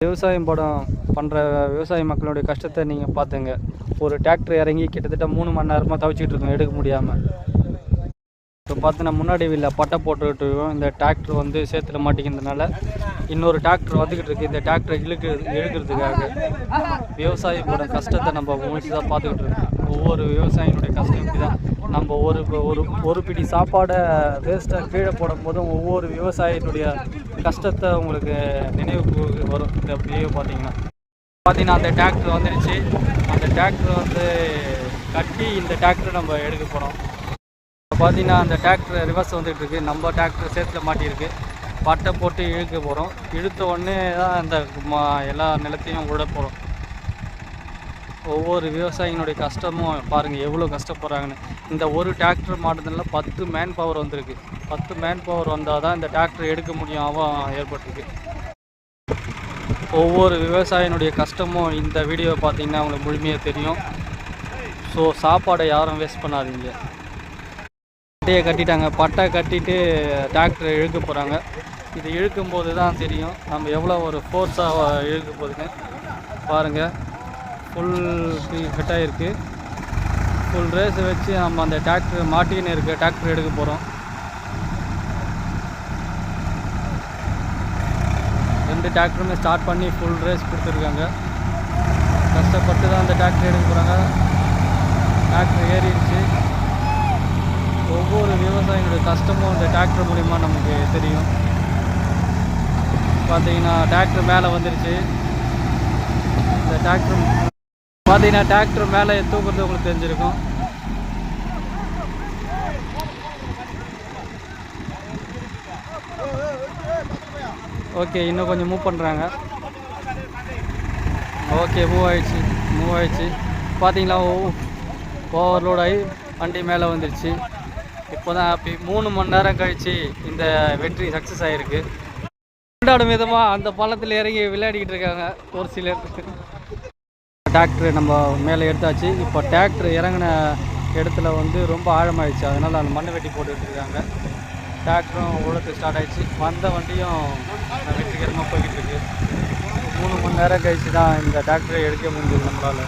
விவசாயம் பண்ணுற விவசாய மக்களுடைய கஷ்டத்தை நீங்கள் பார்த்துங்க. ஒரு டிராக்டர் இறங்கி கிட்டத்தட்ட 3 மணி நேரமாக தவிச்சிட்டு இருக்கோம் எடுக்க முடியாமல். இப்போ பார்த்தீங்கன்னா முன்னாடி வீட்டில் பட்டை போட்டுக்கிட்டு இருக்கோம். இந்த டிராக்டர் வந்து சேத்துல மாட்டிக்கிறதுனால இன்னொரு டிராக்டர் வந்துக்கிட்டு இருக்குது. இந்த டிராக்டரை இழுக்கிறதுக்காக விவசாயியோட கஷ்டத்தை நம்ம முழுசாக பார்த்துக்கிட்டு இருக்கோம். ஒவ்வொரு விவசாயினுடைய கஷ்டம் இப்படி தான். நம்ம ஒரு பிடி சாப்பாடை வேஸ்ட்டாக கீழே போடும் போதும் ஒவ்வொரு விவசாயினுடைய கஷ்டத்தை உங்களுக்கு நினைவுக்கு வரும். இந்த வீடியோ பார்த்தீங்கன்னா அந்த டிராக்டர் வந்துடுச்சு. அந்த டிராக்டர் வந்து கட்டி இந்த டிராக்டரை நம்ம எடுக்க போகிறோம். பார்த்தீங்கன்னா அந்த டிராக்டர் ரிவர்ஸ் வந்துகிட்டு இருக்குது. நம்ம டிராக்டர் சேத்துல மாட்டியிருக்கு. பட்டை போட்டு இழுக்க போகிறோம். இழுத்த உடனே தான் அந்த எல்லா நிலத்தையும் விட போகிறோம். ஒவ்வொரு விவசாயிகளுடைய கஷ்டமும் பாருங்கள் எவ்வளோ கஷ்டப்படுறாங்கன்னு. இந்த ஒரு டிராக்டர் மாட்டுறதுனால 10 மேன் பவர் வந்திருக்கு. 10 மேன் பவர் வந்தால் தான் இந்த டிராக்டர் எடுக்க முடியும் ஏற்பட்டிருக்கு. ஒவ்வொரு விவசாயினுடைய கஷ்டமும் இந்த வீடியோவை பார்த்தீங்கன்னா உங்களுக்கு முழுமையாக தெரியும். ஸோ சாப்பாடை யாரும் வேஸ்ட் பண்ணாதீங்க. பட்டையை கட்டிட்டாங்க. பட்டை கட்டிட்டு டிராக்டர் இழுக்க போகிறாங்க. இது இழுக்கும்போது தான் தெரியும் நம்ம எவ்வளோ ஒரு ஃபோர்ஸாக இழுக்க போகுதுங்க. பாருங்கள் ஃபுல் ஃபிட் ஆகிருக்கு. ஃபுல் ரேஸ் வச்சு நம்ம அந்த டிராக்டர் மாட்டின்னு இருக்க டிராக்டர் எடுக்க போகிறோம். 2 டிராக்டருமே ஸ்டார்ட் பண்ணி ஃபுல் ரேஸ் கொடுத்துருக்காங்க. கஷ்டப்பட்டு தான் அந்த டிராக்டர் எடுக்க போகிறாங்க. டிராக்டர் ஏறிடுச்சு. ஒவ்வொரு விவசாயிகளுடைய கஷ்டமும் இந்த டிராக்டர் மூலிமா நமக்கு தெரியும். பார்த்தீங்கன்னா டிராக்டர் மேலே வந்துருச்சு. இந்த டிராக்டர் பார்த்தீங்கன்னா டிராக்டர் மேலே தூக்குறது உங்களுக்கு தெரிஞ்சிருக்கும். ஓகே, இன்னும் கொஞ்சம் மூவ் பண்ணுறாங்க. ஓகே, மூவ் ஆயிடுச்சு. பார்த்தீங்களா ஓவர்லோட் ஆகி வண்டி மேலே வந்துருச்சு. இப்போ தான் ஹாப்பி. 3 மணி நேரம் கழித்து இந்த வெற்றி சக்ஸஸ் ஆகிருக்கு. கொண்டாடும் விதமாக அந்த பள்ளத்தில் இறங்கி விளையாடிக்கிட்டு இருக்காங்க ஒரு சிலர். டிராக்டர் நம்ம மேலே எடுத்தாச்சு. இப்போ டிராக்டர் இறங்கின இடத்துல வந்து ரொம்ப ஆழமாகிடுச்சு. அதனால் அந்த மண்ணை வெட்டி போட்டுக்கிட்டு இருக்காங்க. டிராக்டரும் உழத்து ஸ்டார்ட் ஆகிடுச்சு. வந்த வண்டியும் வெற்றிகரமாக போய்கிட்டு இருக்கு. 3 மணி நேரம் கழித்து தான் இந்த டிராக்டரை எடுக்க முடிஞ்சது நம்மளால்.